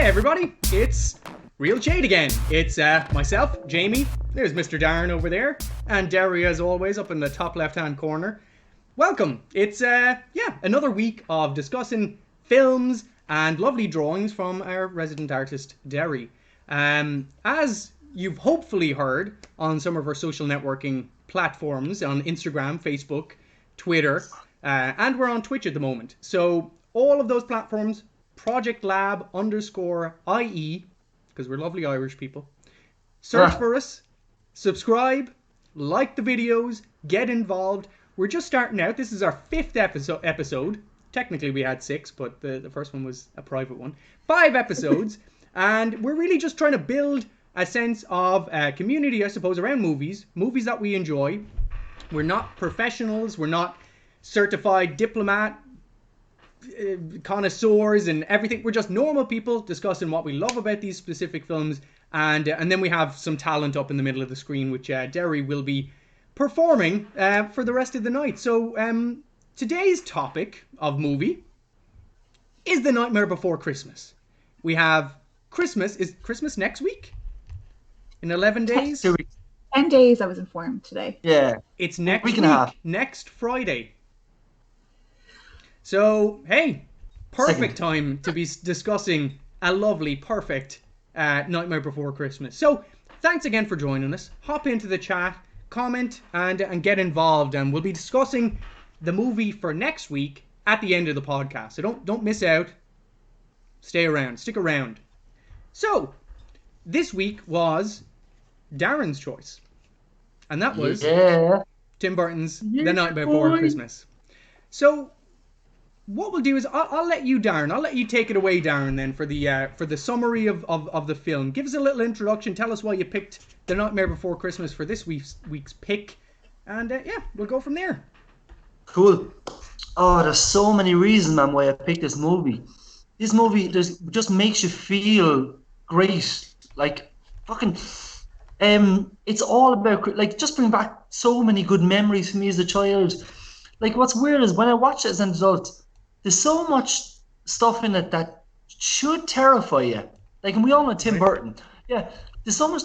everybody, it's Real Shade again. It's myself, Jamie, there's Mr. Darren over there, and Derry as always up in the top left hand corner. Welcome. It's another week of discussing films and lovely drawings from our resident artist Derry. As you've hopefully heard on some of our social networking platforms on Instagram, Facebook, Twitter, and we're on Twitch at the moment. So all of those platforms, projectlab_IE, because we're lovely Irish people. Search for us, subscribe, like the videos, get involved. We're just starting out. This is our 5th episode. Technically we had 6, but the first one was a private one. 5 episodes. And we're really just trying to build a sense of community, I suppose, around movies that we enjoy. We're not professionals. We're not certified diplomat connoisseurs and everything. We're just normal people discussing what we love about these specific films, and then we have some talent up in the middle of the screen, which Derry will be performing for the rest of the night. So today's topic of movie is The Nightmare Before Christmas. We have Christmas. Is Christmas next week? In 11 days? 10 days, I was informed today. Yeah. It's next week, next Friday. So, hey, perfect time to be discussing a lovely, perfect Nightmare Before Christmas. So, thanks again for joining us. Hop into the chat, comment, and get involved. And we'll be discussing the movie for next week at the end of the podcast. So don't miss out. Stay around. Stick around. So, this week was Darren's choice. And that was Tim Burton's The Nightmare Before Christmas. So, what we'll do is I'll let you, Darren. I'll let you take it away, Darren, then for the summary of the film. Give us a little introduction. Tell us why you picked The Nightmare Before Christmas for this week's pick, and we'll go from there. Cool. Oh, there's so many reasons, man, why I picked this movie. This movie just makes you feel great. Like fucking, it's all about like just bring back so many good memories for me as a child. Like what's weird is when I watch it as an adult, there's so much stuff in it that should terrify you. Like, and we all know Tim Burton. Yeah, there's so much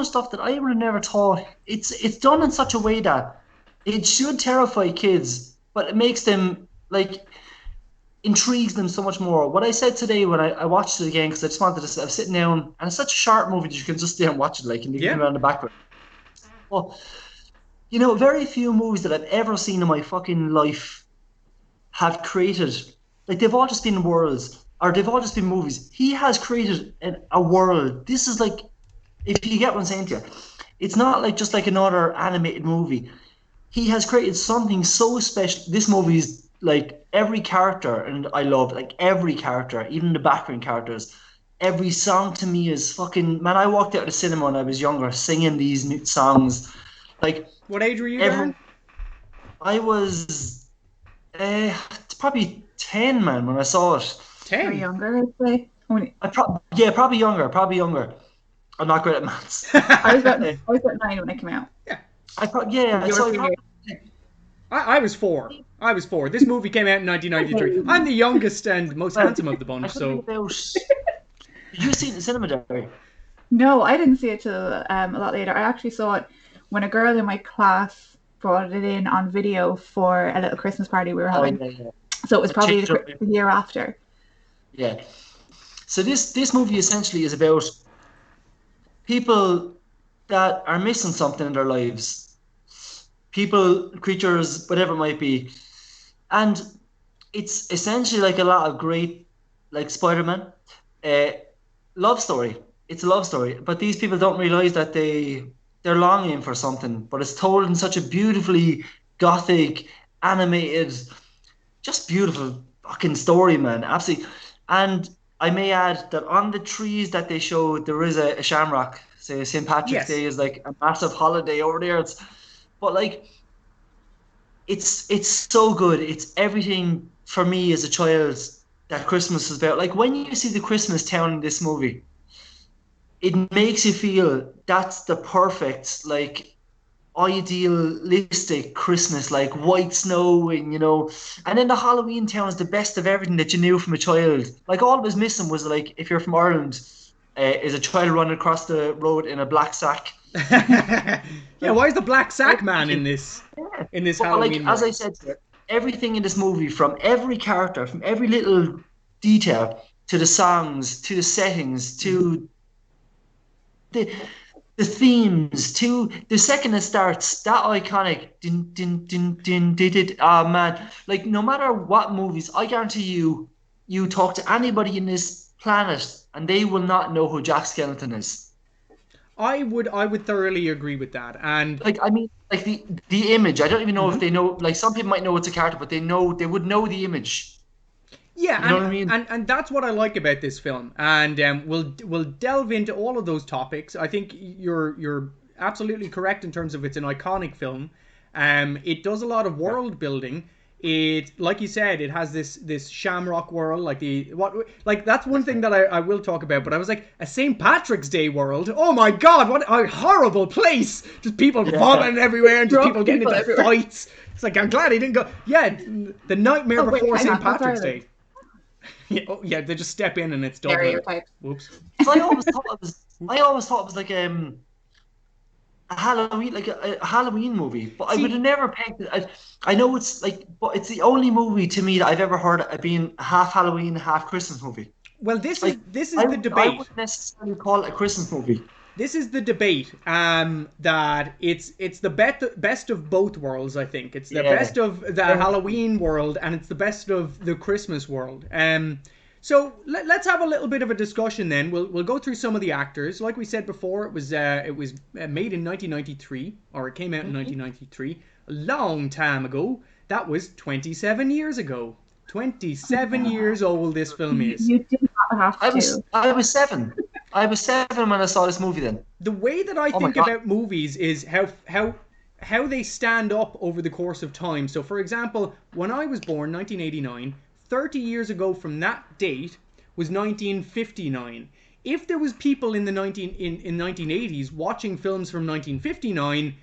stuff that I would have never thought. It's done in such a way that it should terrify kids, but it makes them, like, intrigues them so much more. What I said today when I watched it again, because I just wanted to, I was sitting down, and it's such a sharp movie that you can just stay and watch it, like, and you can around the background. Well, you know, very few movies that I've ever seen in my fucking life have created, like, they've all just been worlds, or they've all just been movies. He has created a world. This is like, if you get what I'm saying to you, it's not like just like another animated movie. He has created something so special. This movie is like every character, and I love like every character, even the background characters. Every song to me is fucking, man, I walked out of the cinema when I was younger singing these new songs. Like, what age were you, Darren? I was probably 10, man, when I saw it. 10? Or younger, I'd say. Probably younger. I'm not great at maths. I was about 9 when it came out. Yeah. I was 4. This movie came out in 1993. I'm the youngest and most handsome of the bunch, so. Did you see it in the cinema, Derry? No, I didn't see it till a lot later. I actually saw it when a girl in my class brought it in on video for a little Christmas party we were having. So it was probably the year after. Yeah. So this movie essentially is about people that are missing something in their lives. People, creatures, whatever it might be. And it's essentially like a lot of great, like Spider-Man, love story. It's a love story. But these people don't realize that they're longing for something, but it's told in such a beautifully gothic, animated, just beautiful fucking story, man. Absolutely. And I may add that on the trees that they show, there is a shamrock. Say St. Patrick's Day is like a massive holiday over there. But like, it's so good. It's everything for me as a child that Christmas is about. Like when you see the Christmastown in this movie, it makes you feel that's the perfect, like, idealistic Christmas, like white snow and and then the Halloween town is the best of everything that you knew from a child. Like all it was missing was like if you're from Ireland, is a child running across the road in a black sack. Yeah, why is the black sack man in this Halloween? Like as I said, everything in this movie, from every character, from every little detail, to the songs, to the settings, to the themes, to the second it starts, that iconic din din din din din din. Oh man, like no matter what movies, I guarantee you talk to anybody in this planet and they will not know who Jack Skellington is. I would thoroughly agree with that. And like I mean, like the image, I don't even know if they know. Like some people might know it's a character, but they would know the image. Yeah, you know what I mean? And that's what I like about this film. And we'll delve into all of those topics. I think you're absolutely correct in terms of it's an iconic film. It does a lot of world building. It, like you said, it has this shamrock world, like that's one thing that I will talk about. But I was like, a St. Patrick's Day world. Oh my God, what a horrible place! Just people vomiting everywhere and just people getting into fights. It's like, I'm glad he didn't go. Yeah, the nightmare before St. Patrick's Day. Yeah, they just step in and it's done. Stereotype. Whoops. So I always thought it was like a Halloween movie, but I would have never pegged it. I know it's like, but it's the only movie to me that I've ever heard it being half Halloween, half Christmas movie. Well, this is the debate. I wouldn't necessarily call it a Christmas movie. This is the debate. That it's the best of both worlds. I think it's the best of the Halloween world and it's the best of the Christmas world. So let's have a little bit of a discussion then. We'll go through some of the actors. Like we said before, it was made in 1993, or it came out in 1993, a long time ago. That was 27 years ago. 27 years old this film is. You did not have to. I was 7. I was 7 when I saw this movie then. The way that I think about movies is how they stand up over the course of time. So for example, when I was born, 1989, 30 years ago from that date was 1959. If there was people in the 1980s watching films from 1959,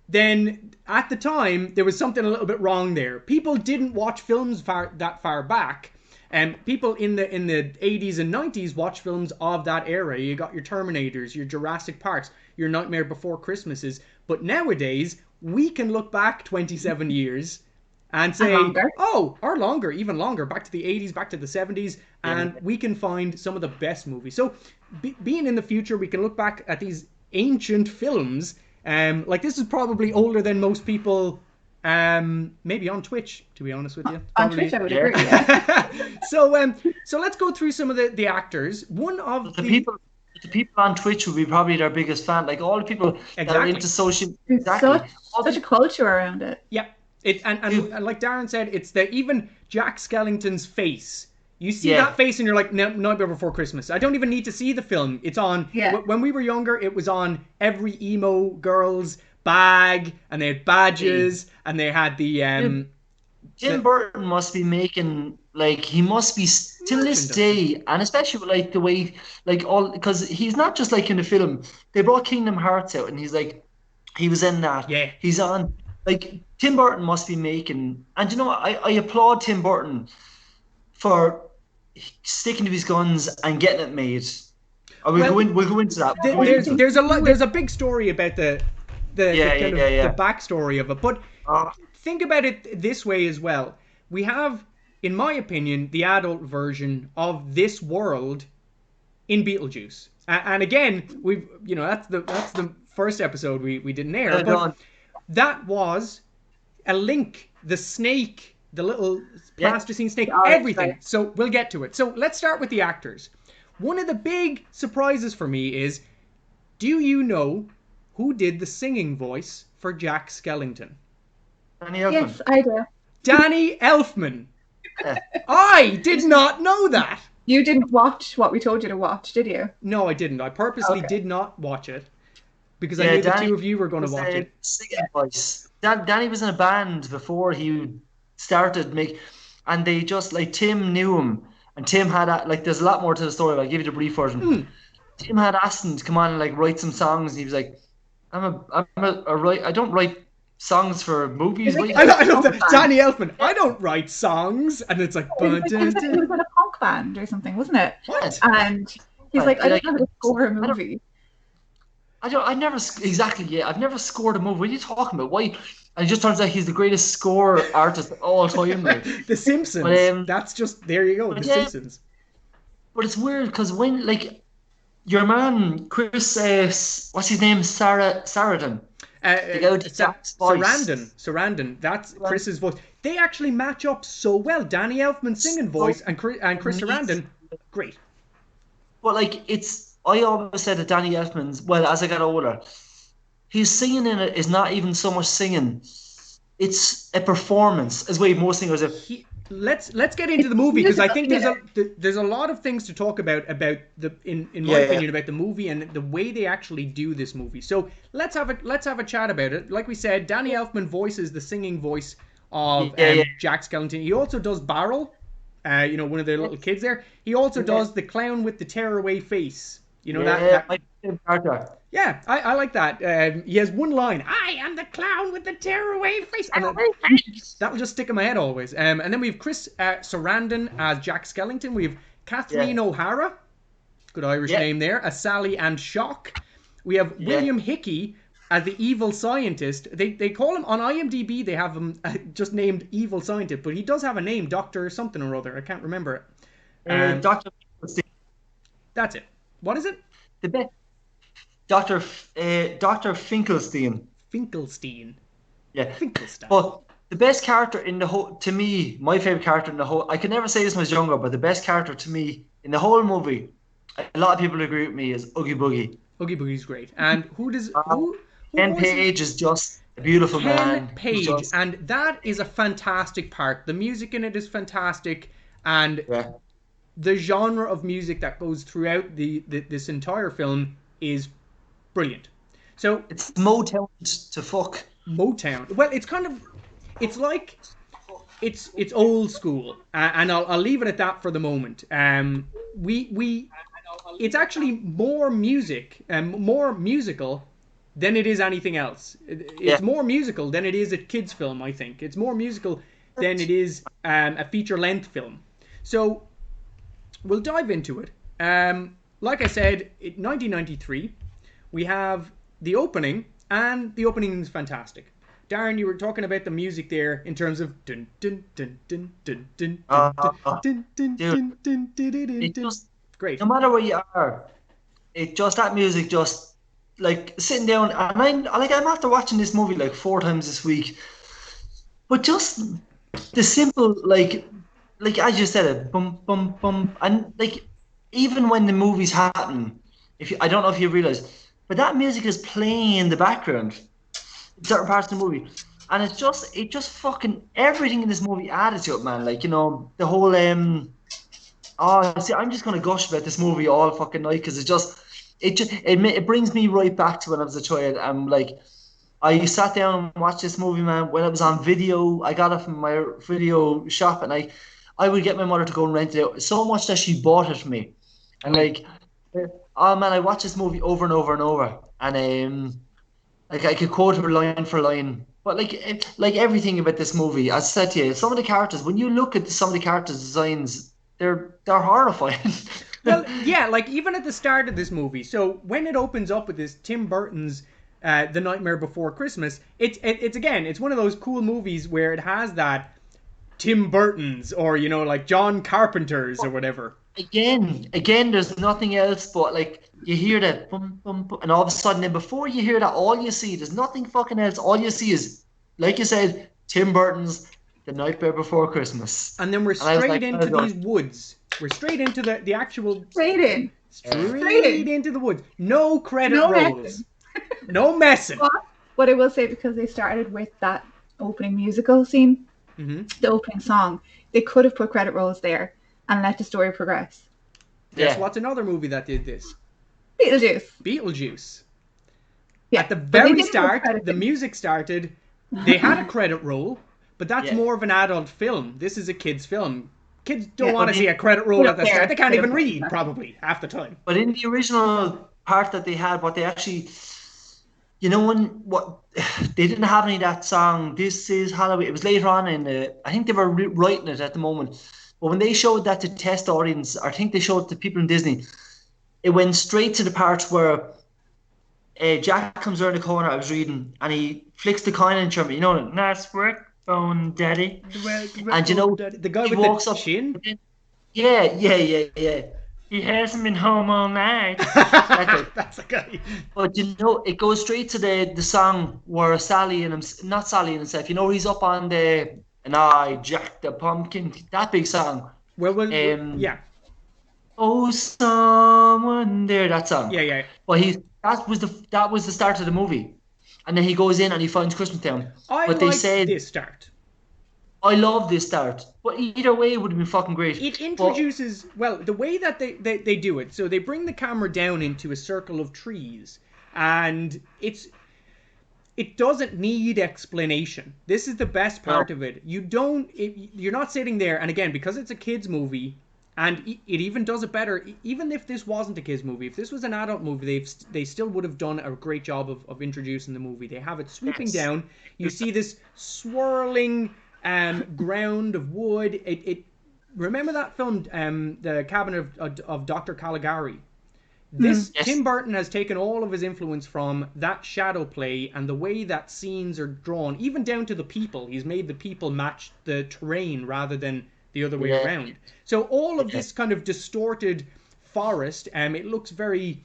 then at the time there was something a little bit wrong there. People didn't watch films that far back, and people in the 80s and 90s watched films of that era. You got your Terminators, your Jurassic Parks, your Nightmare Before Christmases. But nowadays we can look back 27 years and say, or longer, even longer, back to the 80s, back to the 70s, and we can find some of the best movies. So being in the future, we can look back at these ancient films. Like this is probably older than most people, maybe on Twitch, to be honest with you. On Twitch, I would agree. Yeah. So let's go through some of the actors. One of the people on Twitch would be probably their biggest fan. Like all the people that are into social. Exactly. Such a culture around it. Yeah. And like Darren said, it's even Jack Skellington's face. You see that face and you're like, Nightmare Before Christmas. I don't even need to see the film. It's on. Yeah. When we were younger, it was on every emo girl's bag, and they had badges, and they had the. Tim Burton must be making, like, he must be till this day, and especially with, like, the way, like, all, because he's not just like in the film. They brought Kingdom Hearts out, and he's like, he was in that. Yeah. He's on. Like, Tim Burton must be making, and you know what, I applaud Tim Burton for sticking to his guns and getting it made. We'll go into that. There's a big story about the backstory of it, but think about it this way as well. We have, in my opinion, the adult version of this world in Beetlejuice, and again, that's the first episode we didn't air, but that was a Link, the snake, the little plasticine snake, everything. Right. So we'll get to it. So let's start with the actors. One of the big surprises for me is, do you know who did the singing voice for Jack Skellington? Danny Elfman. Yes, I do. Danny Elfman. I did not know that. You didn't watch what we told you to watch, did you? No, I didn't. I purposely did not watch it because I knew the two of you were going to watch it. Singing voice. Danny was in a band before he started and they just, like, Tim knew him, and Tim had there's a lot more to the story, but I'll give you the brief version. Tim had asked him to come on and, like, write some songs, and he was like, I don't write songs for movies. Like, I love that. Danny Elfman. I don't write songs, and it's like. he was in a punk band or something, wasn't it? What? And he's like, I don't know how to score a movie. I've never scored a movie. What are you talking about? Why? And it just turns out he's the greatest score artist of all time. Like. The Simpsons. That's just, there you go. The Simpsons. But it's weird because when, like, your man Chris, what's his name? Sarandon. Sarandon. That's Chris's voice. They actually match up so well. Danny Elfman's singing voice and Chris Sarandon, great. But like, I always said that Danny Elfman's, well, as I got older, his singing in it is not even so much singing; it's a performance, as way most singers have. Let's get into the movie, because I think there's a lot of things to talk about in my opinion about the movie and the way they actually do this movie. So let's have a chat about it. Like we said, Danny Elfman voices the singing voice of Jack Skellington. He also does Barrel, one of the little kids there. He also does the clown with the tearaway face. That my favorite character. Yeah, I like that. He has one line: "I am the clown with the tearaway face." And that'll just stick in my head always. And then we have Chris Sarandon as Jack Skellington. We have Kathleen O'Hara, good Irish name there, as Sally and Shock. We have William Hickey as the evil scientist. They call him on IMDb. They have him just named evil scientist, but he does have a name, Doctor something or other. I can't remember it. Doctor. That's it. What is it? Dr. Finkelstein. Finkelstein. Yeah. Finkelstein. But the best character in the whole, to me, my favorite character in the whole, I could never say this when I was younger, but the best character to me in the whole movie, a lot of people agree with me, is Oogie Boogie. Oogie Boogie's great. And who Ken Page is just a beautiful man. Ken Page, and that is a fantastic part. The music in it is fantastic, and the genre of music that goes throughout this entire film is brilliant. So it's Motown to fuck. Motown. Well, it's kind of, it's like, it's old school, and I'll leave it at that for the moment. It's actually more music and more musical than it is anything else. It's more musical than it is a kids' film. I think it's more musical than it is a feature-length film. So we'll dive into it. Like I said, in 1993, we have the opening, and the opening is fantastic. Darren, you were talking about the music there in terms of dun dun dun dun dun dun dun dun dun dun dun dun dun. Great. No matter where you are, that music just like sitting down, and I'm after watching this movie like 4 times this week, but just the simple like as you said, it bum bum bum, and like even when the movies happen, I don't know if you realize, but that music is playing in the background in certain parts of the movie, and it just fucking everything in this movie added to it, man. Like, the whole I'm just gonna gush about this movie all fucking night, because it brings me right back to when I was a child. I'm like, I sat down and watched this movie, man, when it was on video. I got it from my video shop, and I would get my mother to go and rent it out, so much that she bought it for me. And like, oh man, I watched this movie over and over and over, and like I could quote her line for line. But like everything about this movie, as I said to you, some of the characters, when you look at some of the characters' designs, they're horrifying. Well, yeah, like even at the start of this movie. So when it opens up with this Tim Burton's The Nightmare Before Christmas, it's one of those cool movies where it has that Tim Burton's, or like John Carpenter's or whatever. Again, there's nothing else but like you hear that bum, bum, bum, and all of a sudden, then before you hear that, all you see, there's nothing fucking else. All you see is, like you said, Tim Burton's The Nightmare Before Christmas. And then we're straight into these woods. We're straight into the actual... Straight into the woods. No credit rolls. No messing. What I will say, because they started with that opening musical scene, the opening song, they could have put credit rolls there and let the story progress. Guess what's another movie that did this? Beetlejuice. Yeah. At the very start, the music started, they had a credit roll, but that's more of an adult film. This is a kid's film. Kids don't want to see a credit roll at the start. They can't even read, probably, half the time. But in the original part that they had, what they actually... you know what they didn't have any of that song. This is Halloween. It was later on in I think they were writing it at the moment. But when they showed that to test audience, I think they showed it to people in Disney. It went straight to the part where Jack comes around the corner. I was reading, and he flicks the coin in German. You know, nice work, phone daddy. And you know, the guy he with walks the up. chin. Yeah. He hasn't been home all night. That's a guy. But you know, it goes straight to the song where Sally and him, not Sally and himself. You know, he's up on the and I Jack the Pumpkin. That big song. Yeah. Oh, someone there. That song. Yeah. But that was the start of the movie, and then he goes in and he finds Christmastown. But they said this start. I love this start, but either way it would have been fucking great. It introduces, the way that they do it, so they bring the camera down into a circle of trees, and it doesn't need explanation. This is the best part of it. You're not sitting there, and again, because it's a kids movie, and it even does it better, even if this wasn't a kids movie, if this was an adult movie, they still would have done a great job of introducing the movie. They have it sweeping down, you see this swirling ground of wood. Remember that film, The Cabinet of Dr. Caligari? Tim Burton has taken all of his influence from that shadow play and the way that scenes are drawn, even down to the people. He's made the people match the terrain rather than the other way around. So all of this kind of distorted forest, it looks very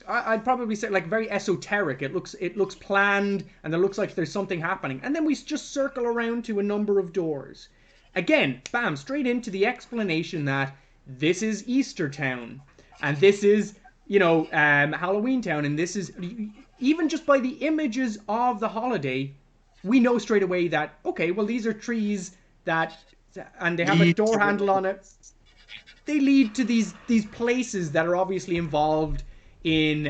I'd probably say like very esoteric. It looks planned, and it looks like there's something happening. And then we just circle around to a number of doors. Again, bam, straight into the explanation that this is Easter Town, and this is, Halloween Town, and this is, even just by the images of the holiday, we know straight away that, okay, well, these are trees and they have a door handle on it. They lead to these places that are obviously involved in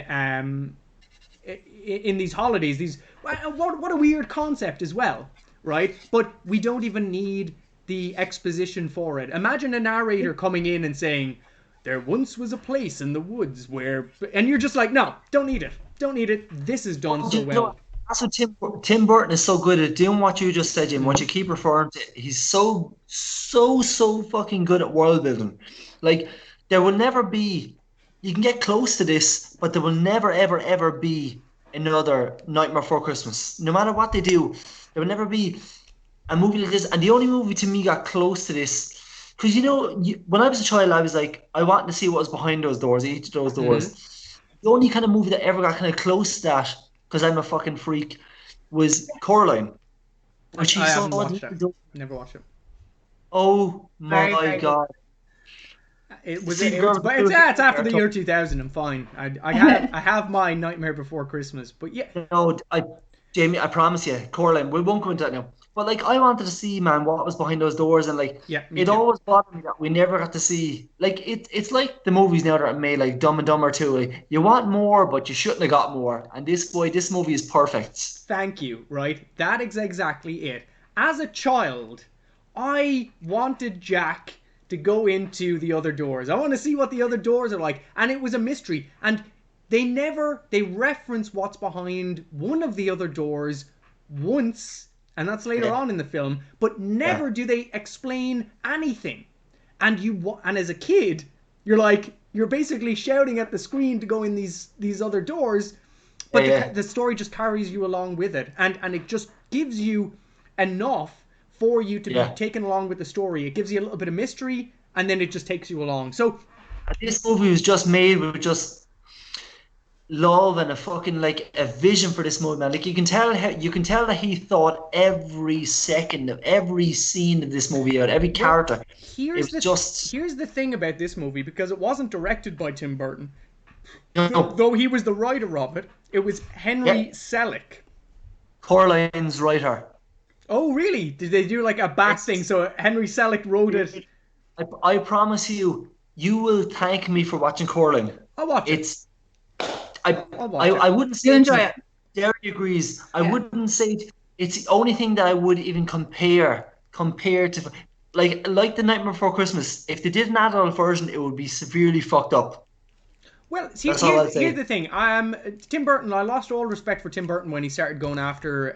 these holidays. What a weird concept as well, right? But we don't even need the exposition for it. Imagine a narrator coming in and saying, there once was a place in the woods where, and you're just like, no, don't need it. This is done so well. That's what Tim Burton is so good at doing. What you just said, Jim, what you keep referring to, he's so fucking good at world building. Like, there will never be, you can get close to this, but there will never ever be another Nightmare Before Christmas. No matter what they do, there will never be a movie like this. And the only movie to me got close to this, because when I was a child, I was like, I wanted to see what was behind those doors, each of those doors. The only kind of movie that ever got kind of close to that, because I'm a fucking freak, was Coraline. Which I haven't watched it. Never watched it. Oh my god. It's after the year 2000. I'm fine. I have my Nightmare Before Christmas, but yeah. No, Jamie, I promise you, Coraline. We won't go into that now. But like, I wanted to see, man, what was behind those doors, and like, it always bothered me that we never got to see. Like, it's like the movies now that are made, like Dumb and Dumber 2. Like, you want more, but you shouldn't have got more. And this movie is perfect. Thank you. Right, that is exactly it. As a child, I wanted Jack to go into the other doors. I want to see what the other doors are like, and it was a mystery. And they reference what's behind one of the other doors once. And that's later on in the film, but never do they explain anything. And as a kid, you're basically shouting at the screen to go in these other doors, but the story just carries you along with it, and it just gives you enough for you to be taken along with the story. It gives you a little bit of mystery, and then it just takes you along. So this movie was just made with just love and a fucking a vision for this movie, man. Like, you can tell that he thought every second of every scene of this movie out, every character. Here's the thing about this movie, because it wasn't directed by Tim Burton. No. Though he was the writer of it. It was Henry Selick. Coraline's writer. Oh, really? Did they do like a back thing? So Henry Selick wrote it. I promise you will thank me for watching Coraline. I'll watch it. I wouldn't say you enjoy it. Derry agrees. I wouldn't say it's the only thing that I would even compare to, like the Nightmare Before Christmas. If they did an adult version, it would be severely fucked up. Well, see, That's all I'll say. here's the thing. Tim Burton. I lost all respect for Tim Burton when he started going after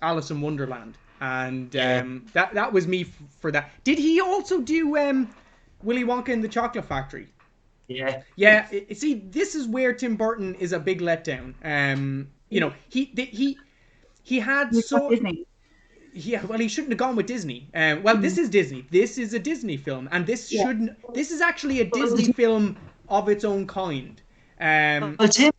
Alice in Wonderland, and that was me for that. Did he also do Willy Wonka and the Chocolate Factory? Yeah. Yeah. See, this is where Tim Burton is a big letdown. You know, he had so. Disney. Yeah, well, he shouldn't have gone with Disney. This is Disney. This is a Disney film, and this shouldn't. This is actually a Disney film of its own kind. Well, Tim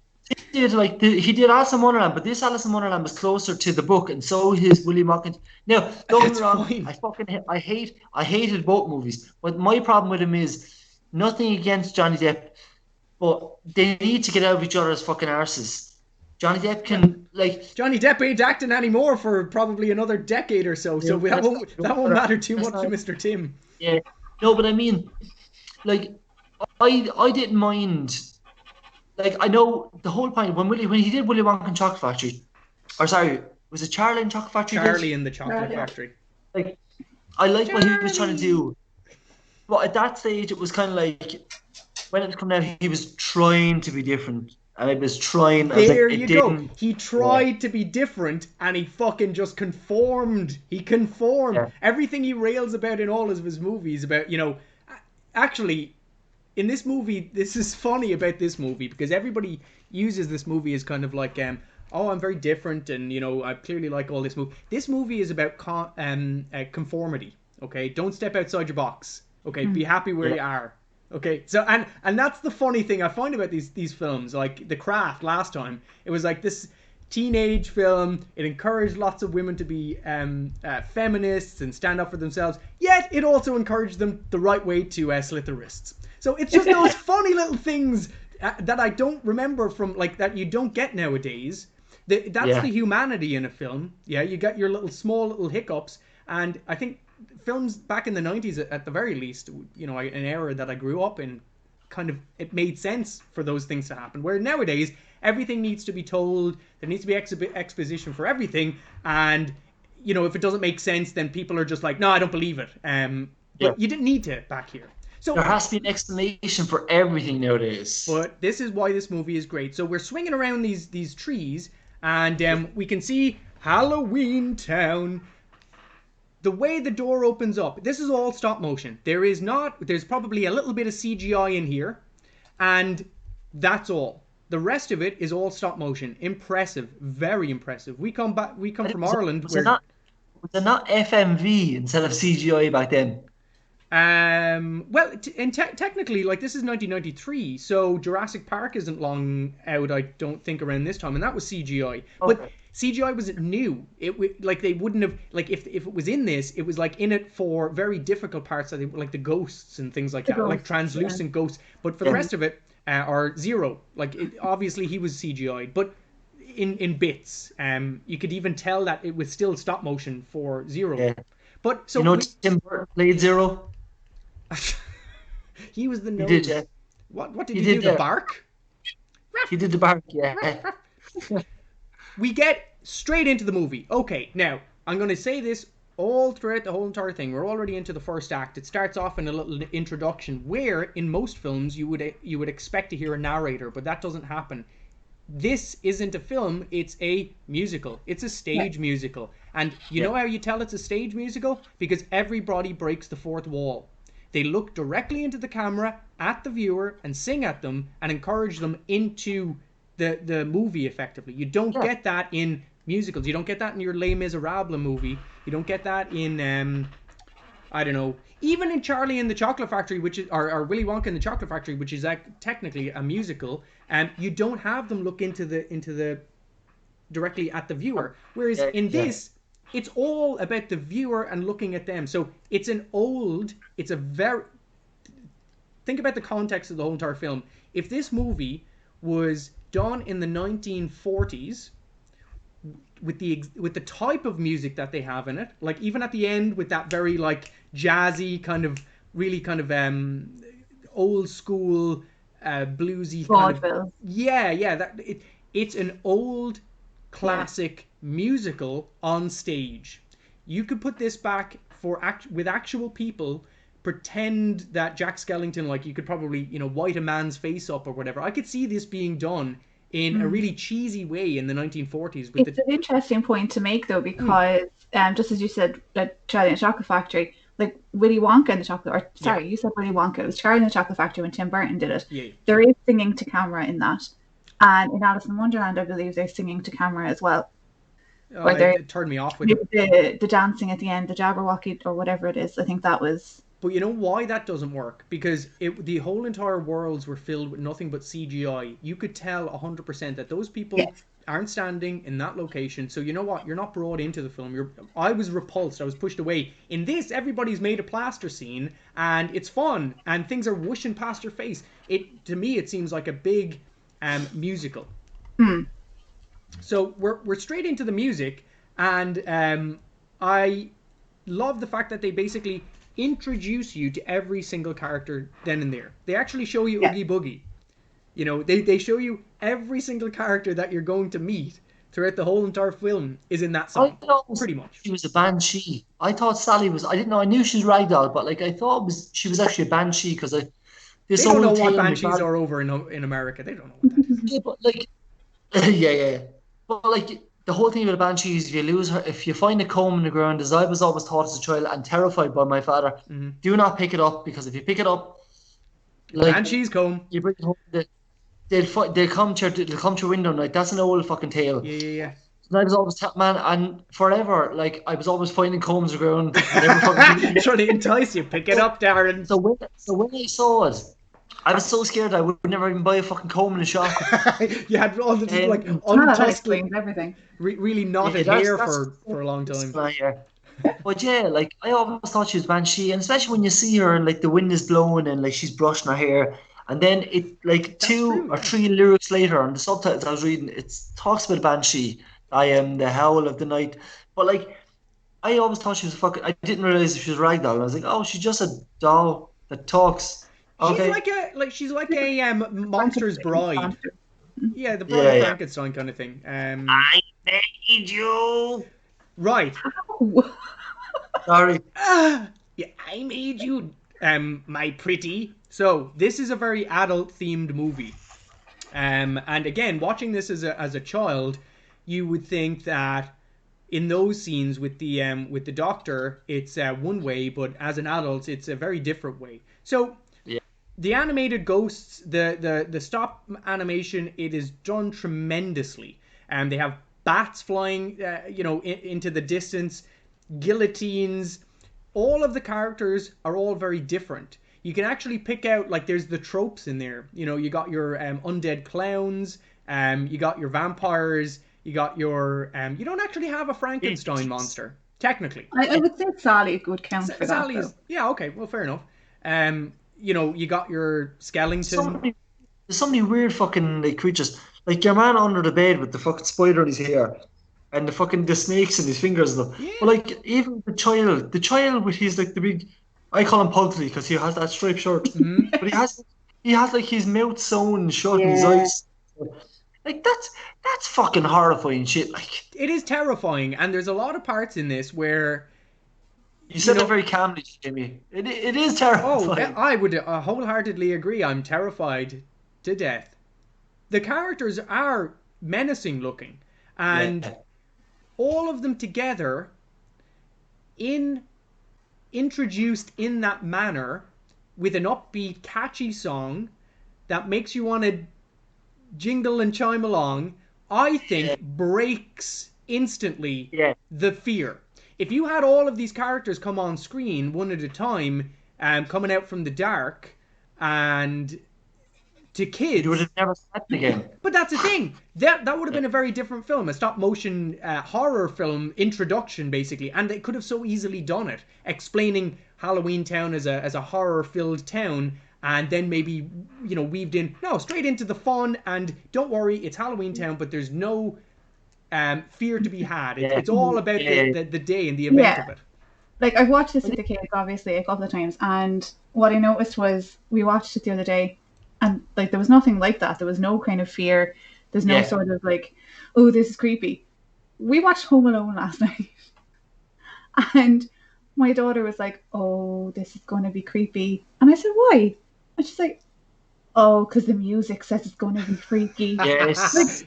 did he did Alice in Wonderland, but this Alice in Wonderland was closer to the book, and so his Willy Wonka. Now, don't get me wrong, I hated both movies, but my problem with him is nothing against Johnny Depp, but they need to get out of each other's fucking arses. Johnny Depp Johnny Depp ain't acting anymore for probably another decade or so, so that won't matter too much to Mr. Tim. Yeah, no, but I mean, I didn't mind. I know the whole point when he did Willy Wonka and Chocolate Factory, or sorry, was it Charlie and Chocolate Factory? Charlie and the Chocolate Factory. I like what he was trying to do, but at that stage it was kind of like when it was coming out, he was trying to be different. And it was trying. There you go. He tried to be different, and he fucking just conformed. He conformed. Yeah. Everything he rails about in all of his movies about, actually, in this movie, this is funny about this movie because everybody uses this movie as kind of like, oh, I'm very different, and I clearly like all this movie. This movie is about conformity. Okay, don't step outside your box. Okay, be happy where you are. Okay, so and that's the funny thing I find about these films, like The Craft last time. It was like this teenage film. It encouraged lots of women to be feminists and stand up for themselves. Yet it also encouraged them the right way to slit their wrists. So it's just those funny little things that I don't remember from that you don't get nowadays. That's the humanity in a film. Yeah, you got your small little hiccups, and I think films back in the 90s, at the very least, an era that I grew up in, kind of, it made sense for those things to happen. Where nowadays, everything needs to be told, there needs to be exposition for everything, and, if it doesn't make sense, then people are just like, no, I don't believe it. But you didn't need to back here. So there has to be an explanation for everything nowadays. But this is why this movie is great. So we're swinging around these trees, and we can see Halloween Town. The way the door opens up, this is all stop motion. There's probably a little bit of CGI in here, and that's all. The rest of it is all stop motion. Impressive, very impressive. We come from Ireland. Was it not FMV instead of CGI back then? Technically, this is 1993, so Jurassic Park isn't long out, I don't think, around this time, and that was CGI. Okay. But CGI wasn't new. They wouldn't have, if it was in this, it was in it for very difficult parts, like the ghosts and things like that, like translucent ghosts. But for the rest of it, are zero. Obviously he was CGI, but in bits. You could even tell that it was still stop motion for Zero. Yeah. But so Tim Burton played Zero. He was the nose. He did, yeah. What did he do? The bark? He did the bark, yeah. We get straight into the movie. Okay, now I'm going to say this all throughout the whole entire thing. We're already into the first act. It starts off in a little introduction where, in most films, you would expect to hear a narrator, but that doesn't happen. This isn't a film, it's a musical. It's a stage musical. And you know how you tell it's a stage musical? Because everybody breaks the fourth wall. They look directly into the camera, at the viewer, and sing at them, and encourage them into the movie, effectively. You don't get that in musicals. You don't get that in your Les Miserables movie. You don't get that in, I don't know, even in Charlie and the Chocolate Factory, which is, or Willy Wonka and the Chocolate Factory, which is technically a musical, you don't have them look into the directly at the viewer. Whereas in this, it's all about the viewer and looking at them. So it's a very, think about the context of the whole entire film. If this movie was done in the 1940s, with the type of music that they have in it, like even at the end with that very jazzy kind of really kind of old school bluesy kind of, it's an old classic musical on stage. You could put this back with actual people pretend that Jack Skellington, like you could probably, white a man's face up or whatever. I could see this being done in a really cheesy way in the 1940s. It's an interesting point to make, though, because just as you said, Charlie and the Chocolate Factory, like Willy Wonka and the Chocolate, or sorry, you said Willy Wonka. It was Charlie and the Chocolate Factory when Tim Burton did it. Yeah. There is singing to camera in that, and in Alice in Wonderland, I believe there's singing to camera as well. It turned me off with the dancing at the end, the Jabberwocky or whatever it is. I think that was. But you know why that doesn't work? Because the whole entire worlds were filled with nothing but CGI. You could tell 100% that those people aren't standing in that location. So you know what? You're not brought into the film. I was repulsed. I was pushed away. In this, everybody's made a plaster scene, and it's fun, and things are whooshing past your face. To me, it seems like a big musical. So we're straight into the music, and I love the fact that they basically introduce you to every single character then and there. They actually show you Oogie Boogie. They show you every single character that you're going to meet throughout the whole entire film is in that song. Pretty much. She was a banshee. I thought Sally was. I didn't know. I knew she was Ragdoll, but I thought she was actually a banshee because they don't know what banshees are over in America. They don't know what that is. Yeah, but yeah. But the whole thing about a banshee is if you lose her, if you find a comb in the ground, as I was always taught as a child and terrified by my father, do not pick it up, because if you pick it up, banshee's comb, you bring it home, they'll come to your window, and that's an old fucking tale. Yeah. And I was always and forever, I was always finding combs on the ground, and trying to entice you, pick it up, Darren. So when I saw it, I was so scared I would never even buy a fucking comb in the shop. You had all the untussling everything. Really knotted hair for a long time. But yeah, I always thought she was banshee, and especially when you see her and the wind is blowing and she's brushing her hair, and then it two or three lyrics later on the subtitles I was reading, it talks about banshee. I am the howl of the night. But I always thought she was I didn't realize she was Ragdoll. I was like, oh, she's just a doll that talks. Okay. She's like a monster's bride. Yeah, the Bride of Frankenstein kind of thing. I made you. Right. Sorry. Yeah, I made you, my pretty. So this is a very adult-themed movie. And again, watching this as a child, you would think that in those scenes with the doctor, it's one way, but as an adult, it's a very different way. So. The animated ghosts, the stop animation, it is done tremendously. They have bats flying, into the distance, guillotines. All of the characters are all very different. You can actually pick out, there's the tropes in there. You got your undead clowns, you got your vampires, you got your... you don't actually have a Frankenstein monster, technically. I would think Sally would count for Sally's, that, though. Yeah, okay, well, fair enough. You got your Skellington. There's so many weird fucking creatures. Your man under the bed with the fucking spider in his hair, and the snakes in his fingers and stuff. Yeah. But even the child with his the big, I call him Pugsley because he has that striped shirt. Mm-hmm. But he has his mouth sewn shut and his eyes. That's fucking horrifying shit. It is terrifying, and there's a lot of parts in this where. You said it very calmly, Jimmy. It is terrifying. Oh, I would wholeheartedly agree. I'm terrified to death. The characters are menacing looking, and all of them together, introduced in that manner, with an upbeat, catchy song that makes you want to jingle and chime along, I think breaks instantly the fear. If you had all of these characters come on screen one at a time, coming out from the dark, and to kids, you would have never seen it again. But that's the thing. That would have been a very different film, a stop motion horror film introduction, basically, and they could have so easily done it, explaining Halloween Town as a horror filled town, and then maybe weaved in straight into the fun. And don't worry, it's Halloween Town, but there's no. Fear to be had. It's all about the day and the event of it. I've watched this with the kids obviously a couple of times, and what I noticed was we watched it the other day, and there was nothing like that. There was no kind of fear. There's no sort of oh, this is creepy. We watched Home Alone last night, and my daughter was like, "Oh, this is going to be creepy," and I said, "Why?" And she's like, "Oh, because the music says it's going to be freaky." Yes. That's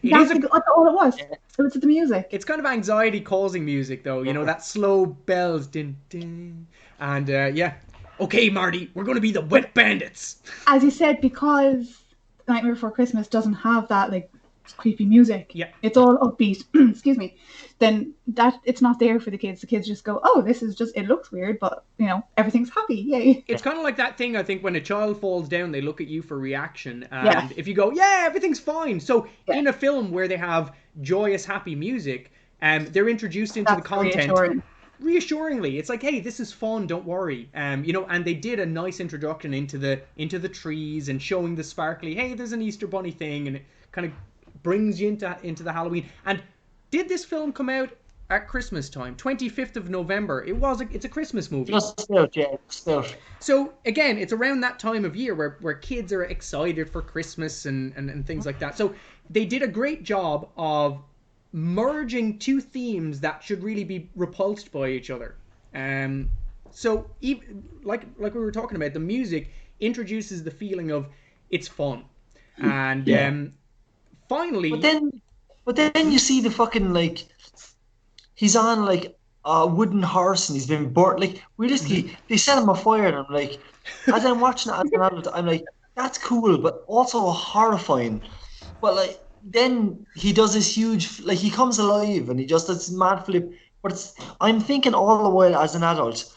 all it was. It was the music. It's kind of anxiety-causing music, though. You know, that slow bells, din din, and yeah. Okay, Marty, we're going to be the Wet Bandits. As you said, because Nightmare Before Christmas doesn't have that like creepy music. Yeah. It's all upbeat. Excuse me. Then that it's not there for the kids. The kids just go, "Oh, this is just. It looks weird, but you know, everything's happy. Yay!" It's kind of like that thing. I think when a child falls down, they look at you for reaction, and if you go, "Yeah, everything's fine." So in a film where they have joyous, happy music, they're introduced into the content. Reassuringly, it's like, hey, this is fun, don't worry. You know, and they did a nice introduction into the trees and showing the sparkly, hey, there's an Easter bunny thing, and it kind of brings you into the Halloween. And did this film come out at Christmas time, 25th of November? It's a Christmas movie. Just out, yeah, just out. So again, it's around that time of year where kids are excited for Christmas and things like that. So they did a great job of merging two themes that should really be repulsed by each other. So even like we were talking about, the music introduces the feeling of it's fun, and finally. But then you see the fucking like, he's on like a wooden horse and he's been burnt. Like realistically, they set him afire, and I'm like, as I'm watching it as an adult, I'm like, that's cool, but also horrifying. But like. Then he does this huge, like he comes alive and he just does this mad flip. But I'm thinking all the while as an adult,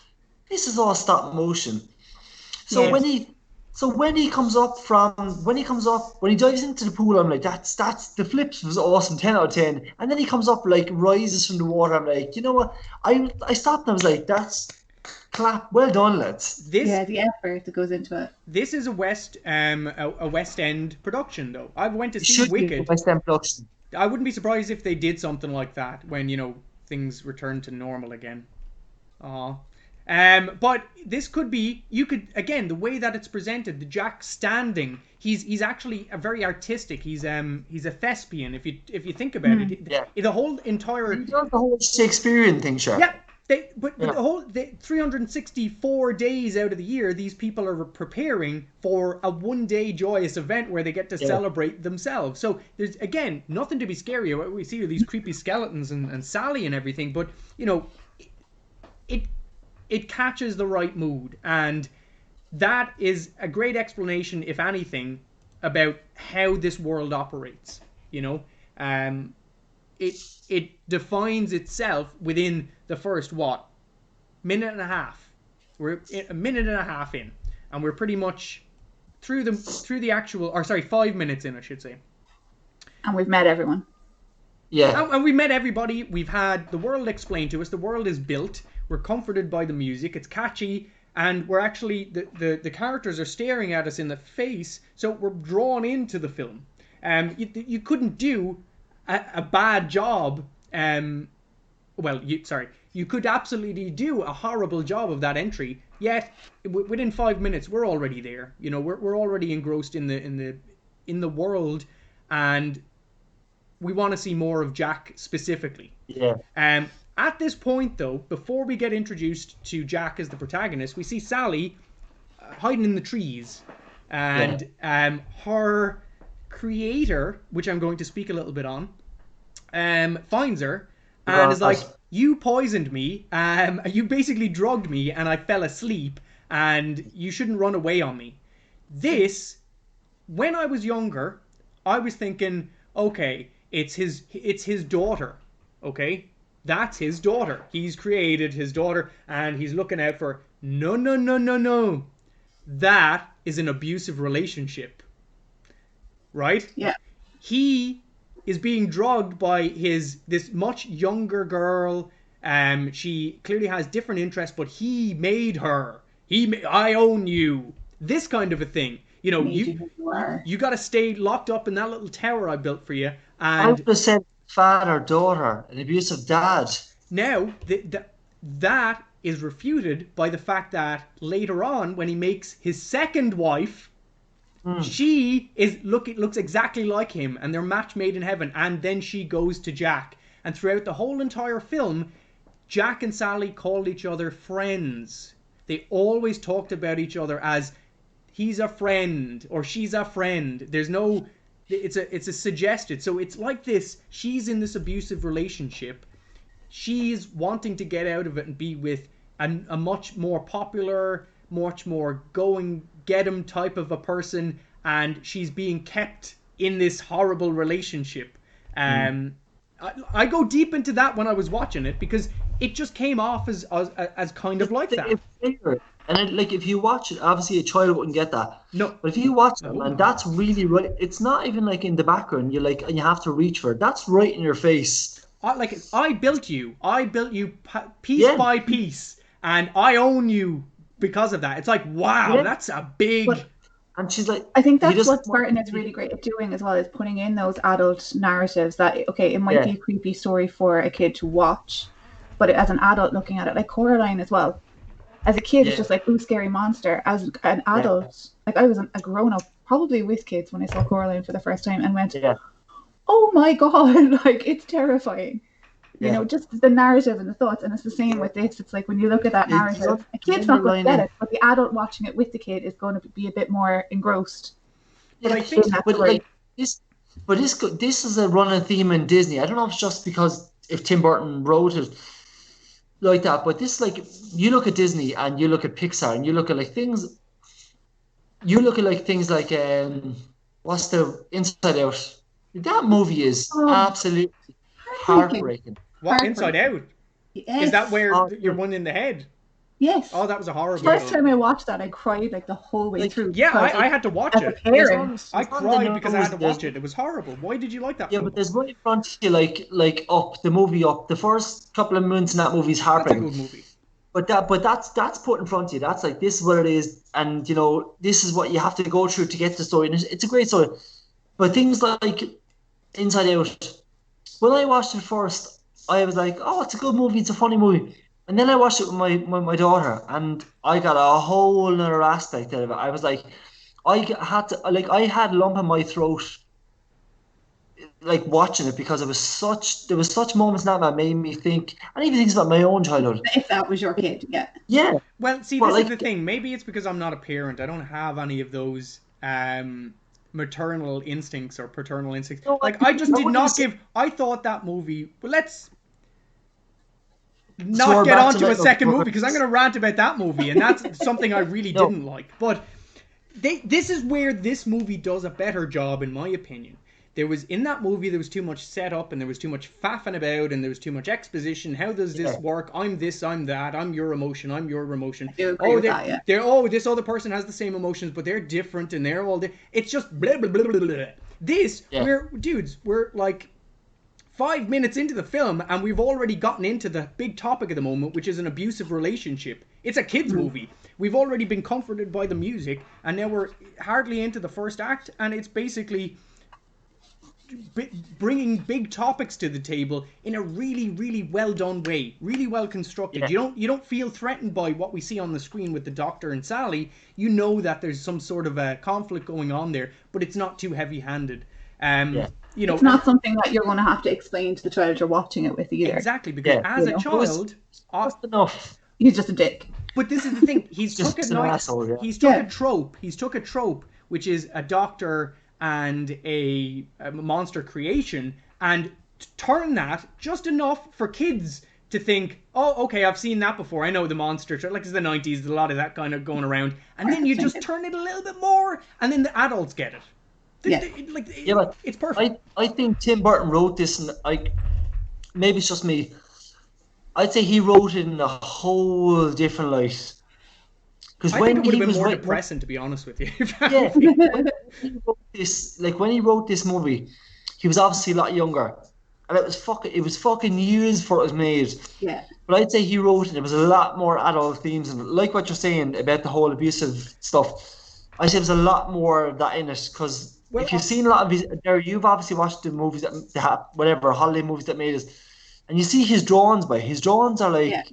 this is all stop motion. So when he dives into the pool, I'm like, that's the flips was awesome, 10 out of 10. And then he comes up like rises from the water. I'm like, you know what? I stopped and I was like, that's clap, well done, lads. The effort that goes into it. This is a West End production, though. I went to see Wicked. West End production. I wouldn't be surprised if they did something like that when, you know, things return to normal again. But this could be, again, the way that it's presented, the Jack standing, he's actually a very artistic. He's a thespian. If you think about it, the whole entire. He does the whole Shakespearean thing, sure. Yeah. The whole 364 days out of the year, these people are preparing for a one-day joyous event where they get to celebrate themselves. So there's, again, nothing to be scary about. We see these creepy skeletons and Sally and everything, but you know, it catches the right mood, and that is a great explanation, if anything, about how this world operates. You know, it defines itself within the first minute and a half. We're a minute and a half in, and we're pretty much through the actual, or sorry, 5 minutes in, I should say. And we've met everyone. Yeah. And we've met everybody. We've had the world explained to us. The world is built. We're comforted by the music. It's catchy, and we're actually the characters are staring at us in the face, so we're drawn into the film. You couldn't do a bad job. You could absolutely do a horrible job of that entry. Yet within 5 minutes, we're already there. You know, we're already engrossed in the world, and we want to see more of Jack specifically. Yeah. At this point, though, before we get introduced to Jack as the protagonist, we see Sally hiding in the trees, and her creator, which I'm going to speak a little bit on, finds her and is like, you poisoned me, you basically drugged me and I fell asleep, and you shouldn't run away on me. This, when I was younger, I was thinking, okay, it's his daughter, okay? That's his daughter. He's created his daughter and he's looking out for, no. That is an abusive relationship. Right? Yeah. He is being drugged by this much younger girl. She clearly has different interests, but he made her. I own you. This kind of a thing. You know, you got to stay locked up in that little tower I built for you. And 100% father, daughter, an abusive dad. Now, that is refuted by the fact that later on, when he makes his second wife, she looks exactly like him, and they're match made in heaven. And then she goes to Jack, and throughout the whole entire film, Jack and Sally called each other friends. They always talked about each other as he's a friend or she's a friend. There's no, it's a suggested. So it's like this. She's in this abusive relationship. She's wanting to get out of it and be with a much more popular, much more go and get him type of a person, and she's being kept in this horrible relationship. I go deep into that when I was watching it because it just came off as kind of like that. And like if you watch it, obviously a child wouldn't get that. No, but if you watch it, and that's really right. It's not even like in the background. You're like, and you have to reach for it. That's right in your face. I built you piece by piece, and I own you because of that. It's like, wow, that's a big. And she's like, I think that's what Spartan is really great at doing as well, is putting in those adult narratives that, okay, it might be a creepy story for a kid to watch, but as an adult looking at it, like Coraline as well. As a kid, it's just like, ooh, scary monster. As an adult, like I was a grown-up, probably with kids when I saw Coraline for the first time and went, oh my God, like it's terrifying. You know, just the narrative and the thoughts. And it's the same with this. It's like when you look at that narrative, a kid's not going to get it, but the adult watching it with the kid is going to be a bit more engrossed. But I think this is a running theme in Disney. I don't know if it's just because if Tim Burton wrote it like that, but this, like, you look at Disney and you look at Pixar and you look at things like what's the Inside Out. That movie is absolutely heartbreaking. What, Inside Out? Yes. Is that where you're one in the head? Yes. Oh, that was a horrible. First time I watched that, I cried like the whole way through. Yeah, I had to watch it. I cried because I had to watch it. It was horrible. Why did you like that? Yeah, but there's right in front of you, like Up, the movie Up. The first couple of minutes in that movie is heartbreaking. That's a good movie. But that's put in front of you. That's like, this is what it is, and you know, this is what you have to go through to get the story. And it's a great story. But things like Inside Out, when I watched it first, I was like, oh, it's a good movie, it's a funny movie. And then I watched it with my daughter, and I got a whole other aspect out of it. I was like, I had a lump in my throat, like watching it, because there was such moments in that made me think, and even things about my own childhood. If that was your kid, yeah. Well, see, this is the thing. Maybe it's because I'm not a parent. I don't have any of those maternal instincts or paternal instincts. No, like, I just did not give. I thought that movie. Well, let's not get on to a second movie, because I'm going to rant about that movie, and that's something I really didn't like. But this is where this movie does a better job, in my opinion. In that movie, there was too much setup, and there was too much faffing about, and there was too much exposition. How does this work? I'm this, I'm that. I'm your emotion, I'm your emotion. I do agree with that, this other person has the same emotions, but they're different, and they're all... It's just blah, blah, blah, blah, blah. This, we're like 5 minutes into the film, and we've already gotten into the big topic of the moment, which is an abusive relationship. It's a kid's movie. We've already been comforted by the music, and now we're hardly into the first act, and it's basically bringing big topics to the table in a really, really well done way, really well constructed. You don't feel threatened by what we see on the screen with the Doctor and Sally. You know that there's some sort of a conflict going on there, but it's not too heavy-handed. You know, it's not something that you're going to have to explain to the child you're watching it with either. Exactly, because as a child, enough. He's just a dick. But this is the thing. He's took a trope. He's took a trope, which is a doctor and a monster creation, and turn that just enough for kids to think, oh, okay, I've seen that before. I know the monster. Like, it's the 90s, there's a lot of that kind of going around. And then you just turn it a little bit more, and then the adults get it. It's perfect. I think Tim Burton wrote this, and maybe it's just me. I'd say he wrote it in a whole different light. I think it would have been more depressing, to be honest with you. When he wrote this movie, he was obviously a lot younger, and it was fucking years before it was made. Yeah. But I'd say he wrote it. There was a lot more adult themes, and like what you're saying about the whole abusive stuff, I say there was a lot more of that in it, because if you've seen a lot of these, you've obviously watched the movies that have whatever holiday movies that made us, and you see his drawings. His drawings are like. Yeah.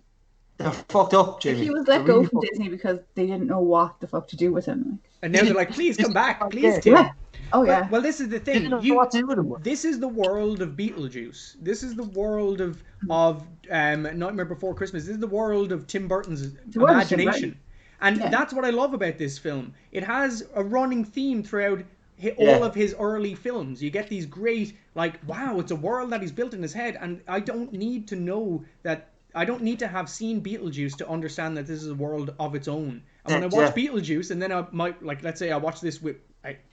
They're fucked up, Jamie. He was let go from Disney because they didn't know what the fuck to do with him. And now they're like, please come back, please, Tim. Yeah. Oh yeah. Well, this is the thing. They didn't know what to do with him. This is the world of Beetlejuice. This is the world of Nightmare Before Christmas. This is the world of Tim Burton's imagination. Right. And that's what I love about this film. It has a running theme throughout all of his early films. You get these great, like, wow, it's a world that he's built in his head. And I don't need to know that. I don't need to have seen Beetlejuice to understand that this is a world of its own. And when I watch Beetlejuice, and then I might, like, let's say I watch this with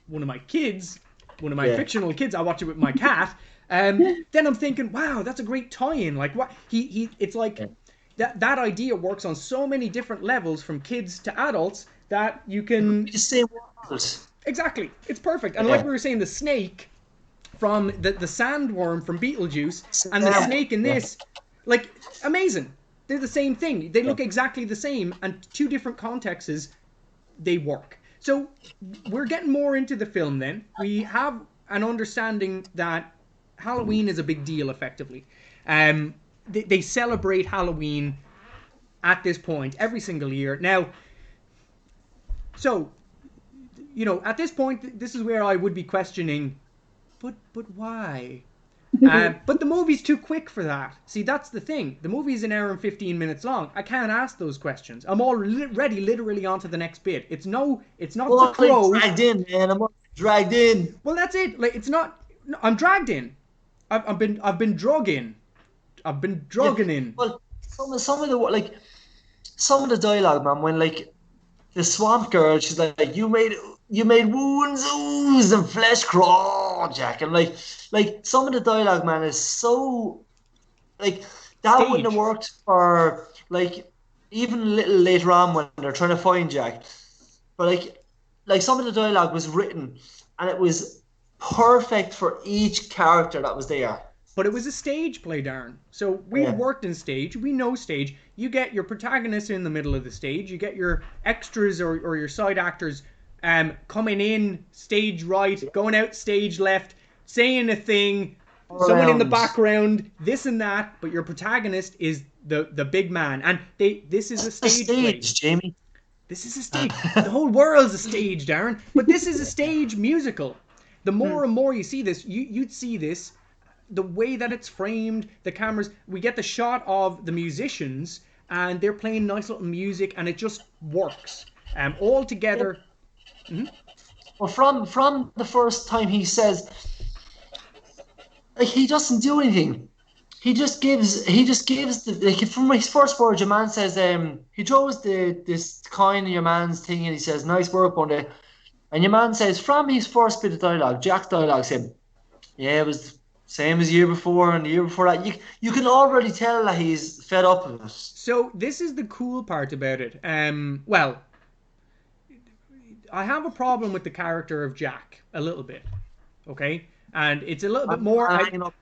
one of my kids, one of my fictional kids, I watch it with my cat, then I'm thinking, wow, that's a great tie-in. Like, what it's like that idea works on so many different levels, from kids to adults, that you can just say words. Exactly, it's perfect. And like we were saying, the snake from the sandworm from Beetlejuice and the snake in this, like, amazing. They're the same thing. They look exactly the same, and two different contexts, they work. So we're getting more into the film then. We have an understanding that Halloween is a big deal, effectively. They celebrate Halloween at this point every single year. Now, so, you know, at this point, this is where I would be questioning, but why? But the movie's too quick for that. See, that's the thing. The movie's an hour and 15 minutes long. I can't ask those questions. I'm already literally on to the next bit. It's not the Crow. I'm dragged in, man. I'm dragged in. Well, that's it. Like, it's not. No, I'm dragged in. I've been drug in. I've been drugging in. Well, some of the dialogue, man. When, like, the swamp girl, she's like, you made wounds ooze and flesh crawl, Jack, and like some of the dialogue, man, is so, like, that Stage. wouldn't have worked for, like, even a little later on when they're trying to find Jack. But like some of the dialogue was written, and it was perfect for each character that was there. But it was a stage play, Darren. So we've worked in stage. We know stage. You get your protagonist in the middle of the stage. You get your extras or your side actors coming in stage right, going out stage left, saying a thing, someone in the background, this and that. But your protagonist is the big man. And this is a stage play. Jamie. This is a stage. The whole world's a stage, Darren. But this is a stage musical. The more and more you see this, you'd see this, the way that it's framed, the cameras. We get the shot of the musicians, and they're playing nice little music, and it just works. All together. Mm-hmm. Well, from the first time he says, like, he doesn't do anything. He just gives the, like, from his first words, your man says, he throws this coin in your man's thing, and he says, nice work, Bundy. And your man says, from his first bit of dialogue, Jack's dialogue, said, yeah, it was same as the year before and the year before that. You can already tell that he's fed up with it. So this is the cool part about it. Well, I have a problem with the character of Jack a little bit, okay? And it's a little bit more. Hanging up.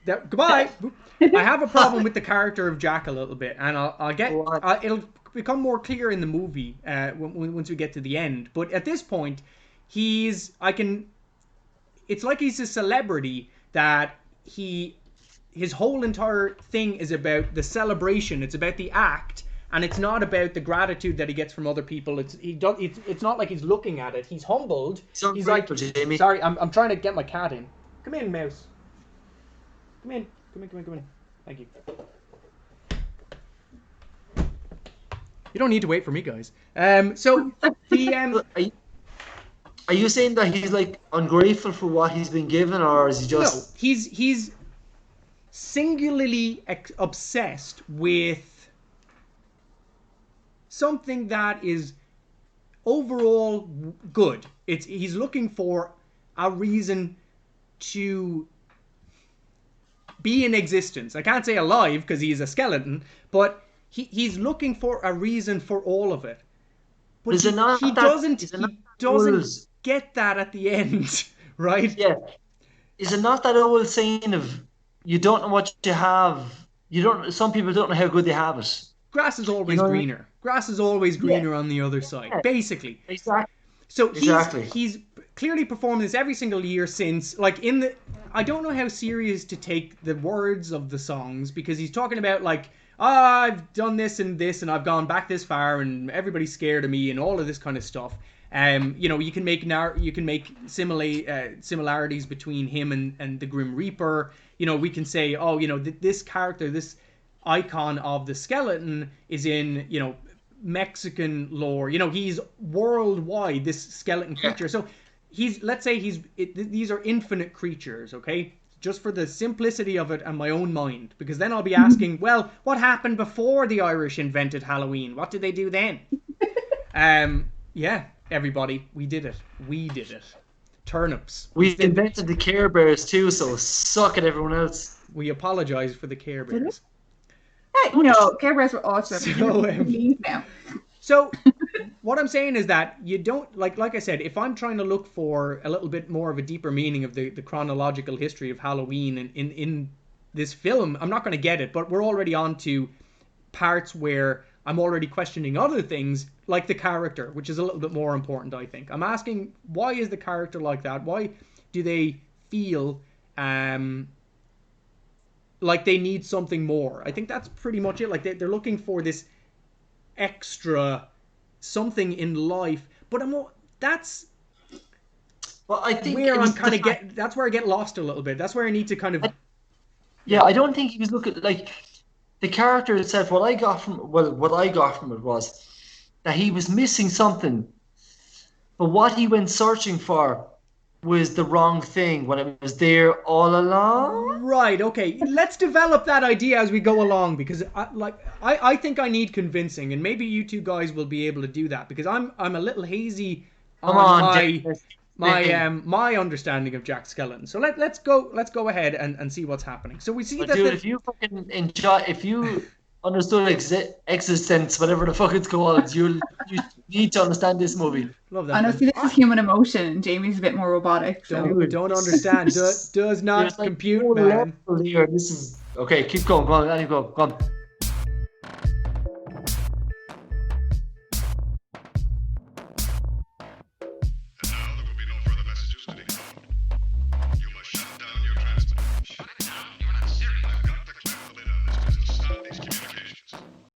Goodbye. I have a problem with the character of Jack a little bit, and it'll become more clear in the movie once we get to the end. But at this point, it's like he's a celebrity that his whole entire thing is about the celebration. It's about the act, and it's not about the gratitude that he gets from other people. It's not like he's looking at it. He's humbled. He's like, Jamie. Sorry, I'm trying to get my cat in. Come in, mouse. Come in. Thank you. You don't need to wait for me, guys. So the Are you saying that he's, like, ungrateful for what he's been given, or is he just... No, he's singularly obsessed with something that is overall good. He's looking for a reason to be in existence. I can't say alive because he's a skeleton, but he's looking for a reason for all of it. But he doesn't get that at the end, right? Yeah. Is it not that old saying of, you don't know what you have, some people don't know how good they have it? Grass is always greener. Grass is always greener on the other side, basically. Exactly. So he's clearly performed this every single year since, like, I don't know how serious to take the words of the songs, because he's talking about, like, I've done this, and I've gone back this far, and everybody's scared of me, and all of this kind of stuff. You can make similarities between him and the Grim Reaper. We can say, this character, this icon of the skeleton is in, Mexican lore. He's worldwide, this skeleton creature. So let's say these are infinite creatures, okay? Just for the simplicity of it and my own mind. Because then I'll be asking, well, what happened before the Irish invented Halloween? What did they do then? Everybody, we did it. Turnips. We invented the Care Bears too, so suck at everyone else. We apologize for the Care Bears. Care Bears were awesome. So what I'm saying is that you don't, like I said, if I'm trying to look for a little bit more of a deeper meaning of the chronological history of Halloween in this film, I'm not going to get it. But we're already on to parts where I'm already questioning other things, like the character, which is a little bit more important, I think. I'm asking, why is the character like that? Why do they feel like they need something more? I think that's pretty much it. Like they're looking for this extra something in life, but that's I think where I'm kind of that's where I get lost a little bit. That's where I need to kind of I don't think he was looking like the character itself. What I got from it was that he was missing something, but what he went searching for was the wrong thing when it was there all along. Right, okay. Let's develop that idea as we go along, because I think I need convincing, and maybe you two guys will be able to do that, because I'm a little hazy on my understanding of Jack Skellington. So let's go ahead and see what's happening. So we see that if you fucking enjoy, if you understood existence, whatever the fuck it's called, you need to understand this movie. Love that. I know. See, this is human emotion, and Jamie's a bit more robotic. So. Don't understand. does not compute, man. Here. This is okay. Keep going. Go on. Go on.